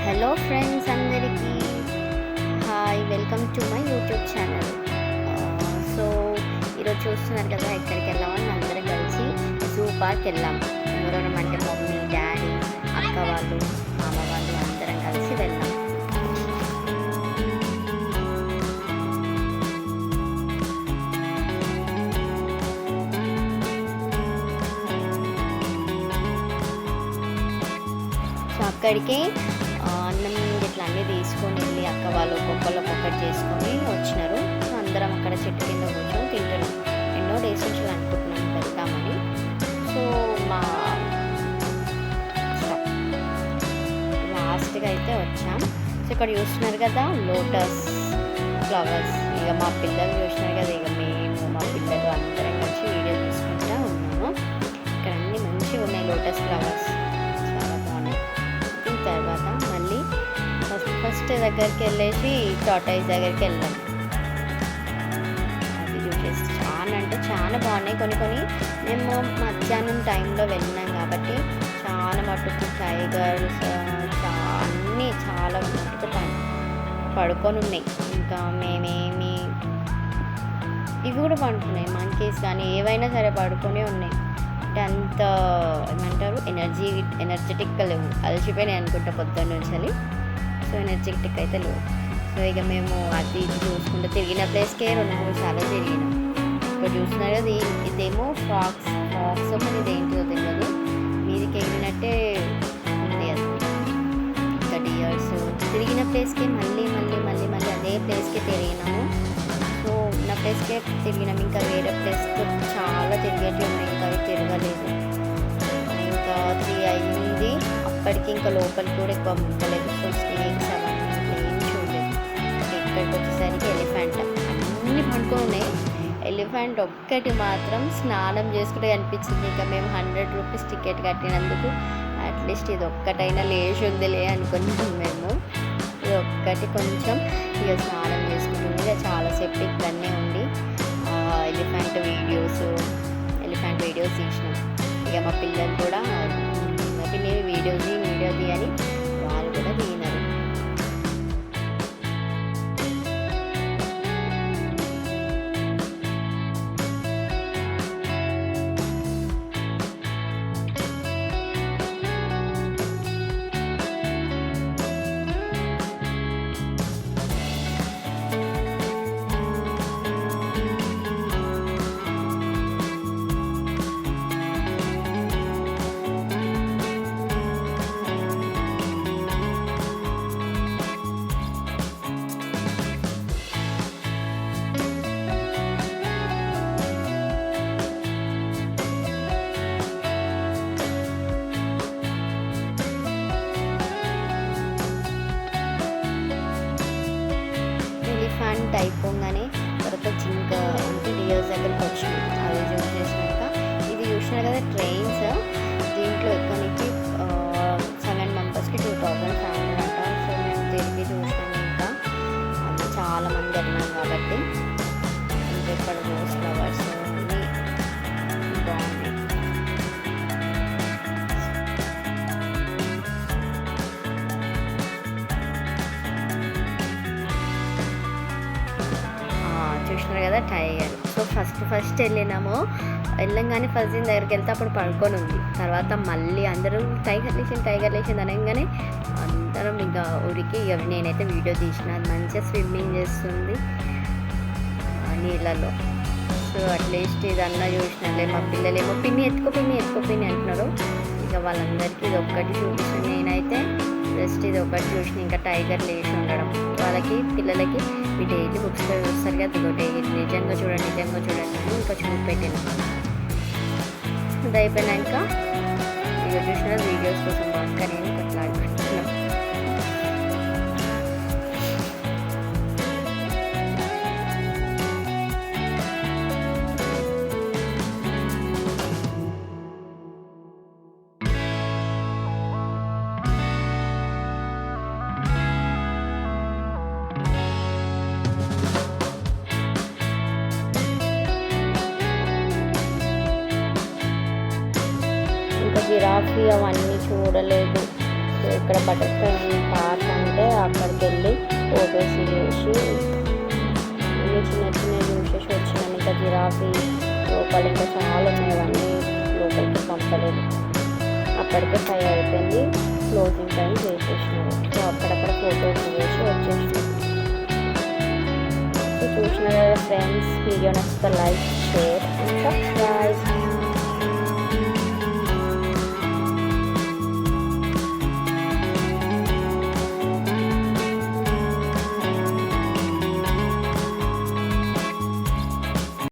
Hello friends అందరికీ hi, welcome to my YouTube channel. So ఈరోజు చూస్తున్నారు కదా ఎక్కడికి వెళ్ళామని అందరం కలిసి జూ పార్క్ వెళ్ళాం. ఎవరెవరం అంటే మమ్మీ, డాడీ, అక్క వాళ్ళు, మామ వాళ్ళు అందరం కలిసి వెళ్ళాం. సో అక్కడికి అన్నం ఇట్లా అన్నీ తీసుకొని వెళ్ళి అక్క వాళ్ళు ఒక్కొక్కటి చేసుకొని వచ్చినారు. సో అందరం అక్కడ చెట్టు కింద కూర్చొని తింటున్నాం. ఎన్నో డేస్ నుంచి అనుకుంటున్నాం వెళ్తామని. సో మా లాస్ట్గా అయితే వచ్చాం. సో ఇక్కడ చూస్తున్నారు కదా లోటస్ ఫ్లవర్స్. ఇక మా పిల్లలు చూసినారు కదా, ఇక మేము మా పిల్లలు అందరం కలిసి వీడియో తీసుకుంటూ ఉన్నాము. ఇక్కడ అన్నీ మంచిగా ఉన్నాయి లోటస్ ఫ్లవర్స్, చాలా బాగున్నాయి. తర్వాత మళ్ళీ ఫస్ట్ దగ్గరికి వెళ్ళేసి టాటాయిస్ దగ్గరికి వెళ్ళాం. అది చూసేసి చాలా అంటే చాలా బాగున్నాయి. కొన్ని మేము మధ్యాహ్నం టైంలో వెళ్ళినాం కాబట్టి చాలా మటుకు టైగర్స్ అన్నీ చాలా మటుకు పడుకొని ఉన్నాయి. ఇంకా మేమేమి ఇవి కూడా పడుకున్నాయి, మంకీస్ కానీ ఏవైనా సరే పడుకొని ఉన్నాయి. అంటే అంత ఏమంటారు ఎనర్జెటిక్గా లేవు, అలసిపోయినాయి అనుకుంటా పొద్దున్న నుంచి. సో ఎనర్జెటిక్ అయితే లేవు. సో ఇక మేము అది ఇది చూసుకుంటూ తిరిగిన ప్లేస్కే 2-3 సార్లు తిరిగినాం. ఇక్కడ చూస్తున్నారు కదా, ఇదేమో ఫాక్స్ మరి ఇదేంటిదో తెలియదు, మీదికి ఎగిరినట్టే ఉంది అది. ఇంకా డియర్స్ తిరిగిన ప్లేస్కే మళ్ళీ అదే ప్లేస్కే తిరిగినాము. సో ఉన్న ప్లేస్కే తిరిగినాం. ఇంకా వేరే ప్లేస్కి చాలా తిరిగేటివి ఉన్నాయి, ఇంకా అవి తిరగలేదు. ఇంకా 3 అయింది అప్పటికి. ఇంకా లోపలికి కూడా ఎక్కువ ముక్కలేదు. సో స్నేక్స్ అవన్నీ ఏం చూడలేదు. ఇక్కడికి వచ్చేసరికి ఎలిఫెంట్ అన్నీ పడుకొని ఉన్నాయి. ఎలిఫెంట్ ఒక్కటి మాత్రం స్నానం చేసుకుంటే కనిపించింది. ఇంకా మేము 100 రూపీస్ టికెట్ కట్టినందుకు అట్లీస్ట్ ఇది ఒక్కటైనా లేచి ఉందిలే అనుకున్నాం మేము. ఇది ఒక్కటి కొంచెం ఇక స్నానం చేసుకుంటుంది. ఇక చాలాసేపు ఇక్కడనే ఉండి ఎలిఫెంట్ వీడియోస్ తీసినాం. ఇక మా పిల్లలు కూడా నేను వీడియో తీ అని వాళ్ళు కూడా తీయినారు. ఎలిఫెంట్ అయిపోగానే తర్వాత జింక అంటే డియర్స్ దగ్గరికి వచ్చినాం. అది చూస్ చేసినాక ఇది చూసినారు కదా ట్రైన్స్, దీంట్లో ఎక్కడికి 7 మెంబర్స్కి 2500 అంట. సో మేము తిరిగి చూసినాం. ఇంకా చాలామంది వెళ్ళినాం కాబట్టి ఇంకా ఇక్కడ రోజ్ ఫ్లవర్స్ అన్నీ బాగున్నాయి. చూసినారు కదా టైగర్. సో ఫస్ట్ వెళ్ళంగానే ఫస్ట్ దీని దగ్గరికి వెళ్తే అప్పుడు పడుకొని ఉంది. తర్వాత మళ్ళీ అందరూ టైగర్ లేచింది అనగానే అందరం ఇంకా ఉరికి ఇక నేనైతే వీడియో తీసిన. అది మంచిగా స్విమ్మింగ్ చేస్తుంది నీళ్ళలో. సో అట్లీస్ట్ ఇదన్నా చూసినాలే. మా పిల్లలేమో పిన్ని ఎత్తుకో అంటున్నారు. ఇక వాళ్ళందరికీ ఇది ఒక్కటి చూపిస్తుంది. నేనైతే జస్ట్ ఇది ఒకటి చూసిన. ఇంకా టైగర్ లేచి ఉండడం వాళ్ళకి పిల్లలకి మీ డైలీ బుక్స్లో చూస్తారు కదా, డైలీ నిజంగా చూడండి ఇంకా చూపెట్టిన. అది అయిపోయినాక ఇక చూసిన వీడియోస్ కోసం బాగా నేను కొట్లాడుకుంటున్నాను. జిరాఫీ అవన్నీ చూడలేదు. సో ఇక్కడ బటర్ఫ్లై పార్క్ అంటే అక్కడికి వెళ్ళి ఫొటోస్ చేసి అన్నీ చిన్న చిన్నవి చూసేసి వచ్చినాం. ఇంకా జిరాఫీ లోపల ఇంకా చాలా ఉన్నాయి, అవన్నీ లోపలికి పంపలేదు. అప్పటికే 5 అయిపోయింది, క్లోజింగ్ టైం చేసేసినారు. సో అక్కడక్కడ ఫొటోస్ వేసి వచ్చేసినాం. సో చూసిన కదా ఫ్రెండ్స్, వీడియో నచ్చితే లైక్, షేర్ అండ్ సబ్స్క్రైబ్.